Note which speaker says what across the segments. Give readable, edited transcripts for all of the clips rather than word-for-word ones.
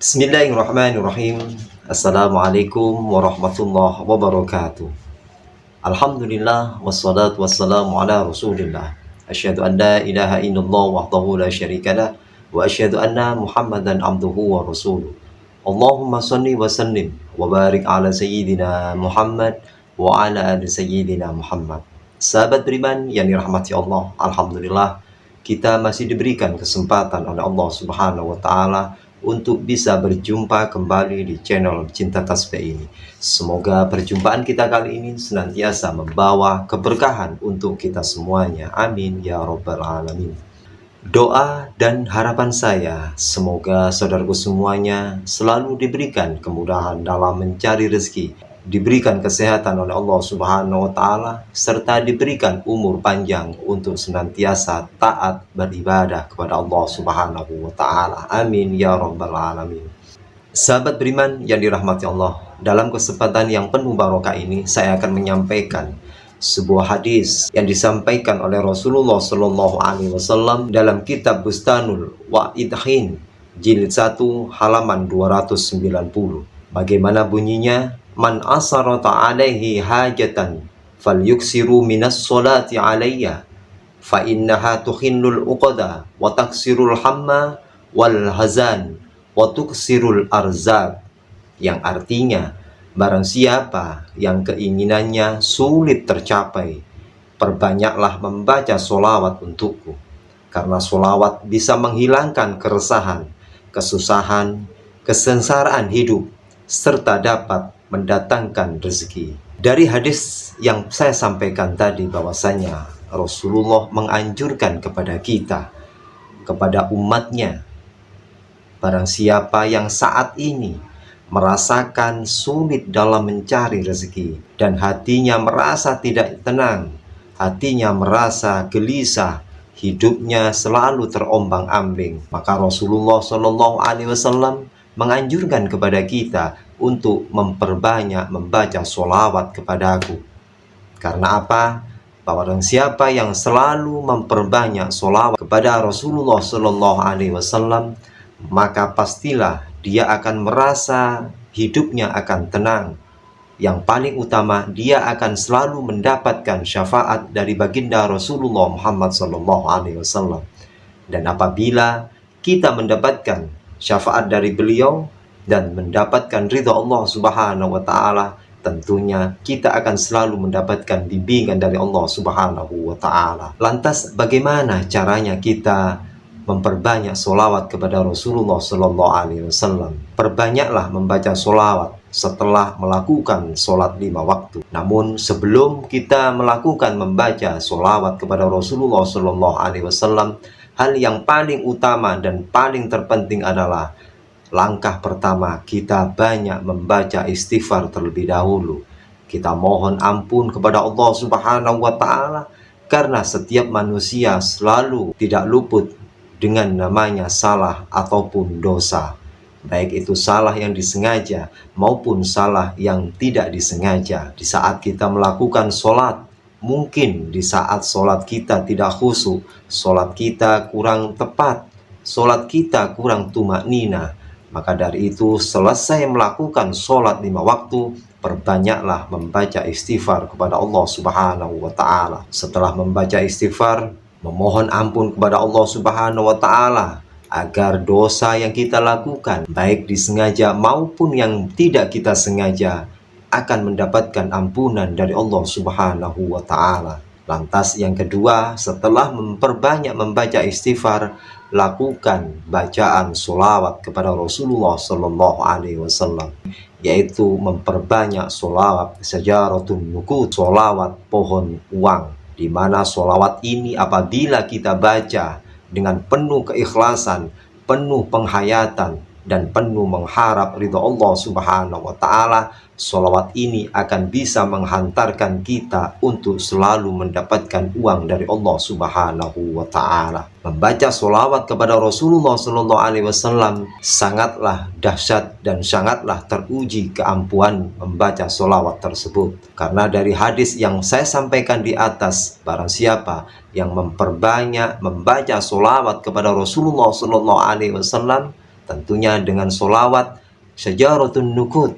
Speaker 1: Bismillahirrahmanirrahim. Assalamualaikum warahmatullahi wabarakatuh. Alhamdulillah wassalatu wassalamu ala Rasulillah. Asyhadu an la ilaha illallah wahdahu la syarikalah wa asyhadu anna Muhammadan abduhu wa rasuluh. Allahumma shalli wa sallim wa barik ala sayyidina Muhammad wa ala ali sayyidina Muhammad. Sahabat beriman yang dirahmati Allah, alhamdulillah kita masih diberikan kesempatan oleh Allah Subhanahu wa taala untuk bisa berjumpa kembali di channel Cinta Tasbih ini. Semoga perjumpaan kita kali ini senantiasa membawa keberkahan untuk kita semuanya. Amin ya rabbal alamin. Doa dan harapan saya, semoga saudaraku semuanya selalu diberikan kemudahan dalam mencari rezeki, diberikan kesehatan oleh Allah Subhanahu wa taala, serta diberikan umur panjang untuk senantiasa taat beribadah kepada Allah Subhanahu wa taala. Amin ya rabbal alamin. Sahabat beriman yang dirahmati Allah, dalam kesempatan yang penuh barokah ini saya akan menyampaikan sebuah hadis yang disampaikan oleh Rasulullah Shallallahu Alaihi Wasallam dalam kitab Bustanul Wa'idhin jilid 1 halaman 290. Bagaimana bunyinya? Man asarata alaihi hajatan falyuksiru minas solati alayya fa innaha tuhinnul uqada wa taksirul hamma wal hazan wa tuksirul arzak, yang artinya barang siapa yang keinginannya sulit tercapai, perbanyaklah membaca solawat untukku, karena solawat bisa menghilangkan keresahan, kesusahan, kesengsaraan hidup, serta dapat mendatangkan rezeki. Dari hadis yang saya sampaikan tadi bahwasanya Rasulullah menganjurkan kepada kita, kepada umatnya, barang siapa yang saat ini merasakan sulit dalam mencari rezeki dan hatinya merasa tidak tenang, hatinya merasa gelisah, hidupnya selalu terombang-ambing, maka Rasulullah Shallallahu Alaihi Wasallam menganjurkan kepada kita untuk memperbanyak membaca sholawat kepadaku. Karena apa? Barang siapa yang selalu memperbanyak sholawat kepada Rasulullah Shallallahu Alaihi Wasallam, maka pastilah dia akan merasa hidupnya akan tenang. Yang paling utama, dia akan selalu mendapatkan syafaat dari baginda Rasulullah Muhammad SAW. Dan apabila kita mendapatkan syafaat dari beliau dan mendapatkan ridha Allah Subhanahu wa taala, tentunya kita akan selalu mendapatkan bimbingan dari Allah Subhanahu wa taala. Lantas bagaimana caranya kita memperbanyak solawat kepada Rasulullah Sallallahu Alaihi Wasallam? Perbanyaklah membaca solawat setelah melakukan sholat 5 waktu. Namun sebelum kita melakukan membaca solawat kepada Rasulullah Sallallahu Alaihi Wasallam, hal yang paling utama dan paling terpenting adalah langkah pertama, kita banyak membaca istighfar terlebih dahulu. Kita mohon ampun kepada Allah Subhanahu wa taala, karena setiap manusia selalu tidak luput dengan namanya salah ataupun dosa, baik itu salah yang disengaja maupun salah yang tidak disengaja. Di saat kita melakukan sholat, mungkin di saat sholat kita tidak khusyuk, sholat kita kurang tepat, sholat kita kurang tumaknina. Maka dari itu, selesai melakukan sholat 5 waktu, perbanyaklah membaca istighfar kepada Allah Subhanahu wa taala. Setelah membaca istighfar, memohon ampun kepada Allah Subhanahu wa taala agar dosa yang kita lakukan, baik disengaja maupun yang tidak kita sengaja, akan mendapatkan ampunan dari Allah Subhanahu wa taala. Lantas yang kedua, setelah memperbanyak membaca istighfar, lakukan bacaan sholawat kepada Rasulullah Sallallahu Alaihi Wasallam, yaitu memperbanyak sholawat sajaratun nuqud, sholawat pohon uang, di mana sholawat ini apabila kita baca dengan penuh keikhlasan, penuh penghayatan, dan penuh mengharap ridha Allah Subhanahu wa taala, sholawat ini akan bisa menghantarkan kita untuk selalu mendapatkan uang dari Allah Subhanahu wa taala. Membaca sholawat kepada Rasulullah Sallallahu Alaihi Wasallam sangatlah dahsyat dan sangatlah teruji keampuhan membaca sholawat tersebut. Karena dari hadis yang saya sampaikan di atas, barang siapa yang memperbanyak membaca sholawat kepada Rasulullah Sallallahu Alaihi Wasallam, Tentunya dengan solawat Syajaratun Nukud,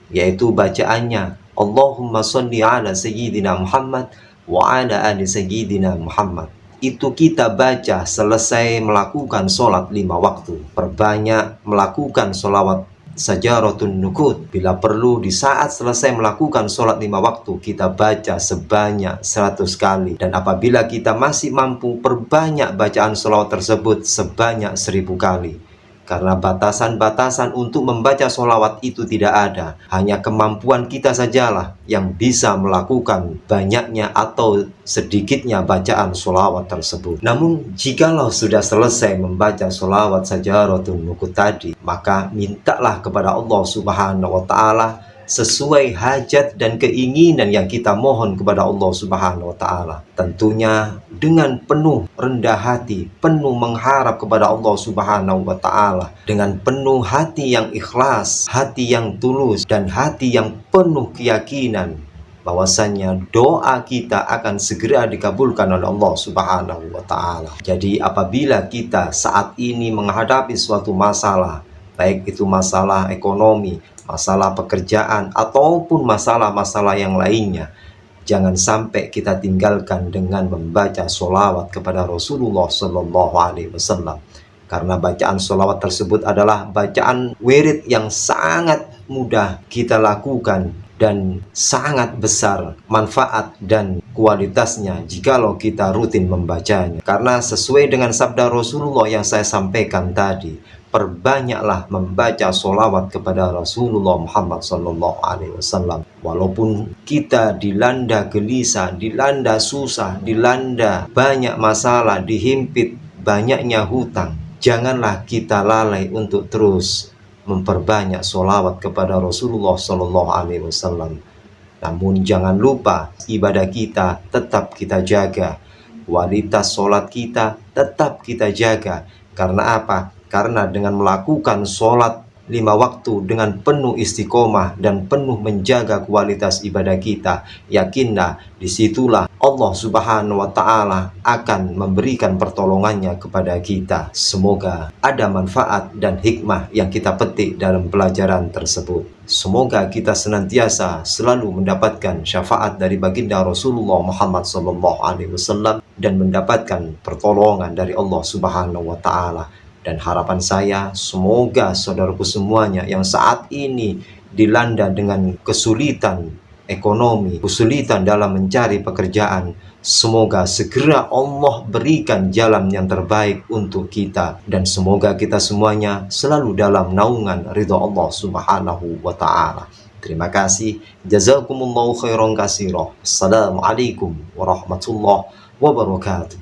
Speaker 1: yaitu bacaannya Allahumma sholli ala Sayyidina Muhammad wa ala ali Sayyidina Muhammad. Itu kita baca selesai melakukan sholat 5 waktu. Perbanyak melakukan sholawat Syajaratun Nukud. Bila perlu di saat selesai melakukan sholat 5 waktu, kita baca sebanyak 100 kali. Dan apabila kita masih mampu, perbanyak bacaan sholawat tersebut sebanyak 1000 kali. Karena batasan-batasan untuk membaca sholawat itu tidak ada. Hanya kemampuan kita sajalah yang bisa melakukan banyaknya atau sedikitnya bacaan sholawat tersebut. Namun, jikalau sudah selesai membaca sholawat Syajaratun Nukud tadi, maka mintalah kepada Allah Subhanahu wa Ta'ala sesuai hajat dan keinginan yang kita mohon kepada Allah Subhanahu wa Ta'ala. Tentunya dengan penuh rendah hati, penuh mengharap kepada Allah Subhanahu wa Ta'ala, dengan penuh hati yang ikhlas, hati yang tulus, dan hati yang penuh keyakinan bahwasanya doa kita akan segera dikabulkan oleh Allah Subhanahu wa Ta'ala. Jadi apabila kita saat ini menghadapi suatu masalah, baik itu masalah ekonomi, masalah pekerjaan, ataupun masalah-masalah yang lainnya, jangan sampai kita tinggalkan dengan membaca sholawat kepada Rasulullah Shallallahu Alaihi Wasallam. Karena bacaan sholawat tersebut adalah bacaan wirid yang sangat mudah kita lakukan dan sangat besar manfaat dan kualitasnya jikalau kita rutin membacanya. Karena sesuai dengan sabda Rasulullah yang saya sampaikan tadi, perbanyaklah membaca sholawat kepada Rasulullah Muhammad SAW. Walaupun kita dilanda gelisah, dilanda susah, dilanda banyak masalah, dihimpit banyaknya hutang, janganlah kita lalai untuk terus memperbanyak sholawat kepada Rasulullah SAW. Namun jangan lupa ibadah kita tetap kita jaga, kualitas sholat kita tetap kita jaga. Karena apa? Karena dengan melakukan sholat 5 waktu dengan penuh istiqomah dan penuh menjaga kualitas ibadah kita, yakinlah disitulah Allah Subhanahu wa Ta'ala akan memberikan pertolongannya kepada kita. Semoga ada manfaat dan hikmah yang kita petik dalam pelajaran tersebut. Semoga kita senantiasa selalu mendapatkan syafaat dari baginda Rasulullah Muhammad SAW dan mendapatkan pertolongan dari Allah Subhanahu wa Ta'ala. Dan harapan saya, semoga saudaraku semuanya yang saat ini dilanda dengan kesulitan ekonomi, kesulitan dalam mencari pekerjaan, semoga segera Allah berikan jalan yang terbaik untuk kita. Dan semoga kita semuanya selalu dalam naungan ridha Allah Subhanahu wa Ta'ala. Terima kasih. Jazakumullahu khairan katsira. Assalamualaikum warahmatullahi wabarakatuh.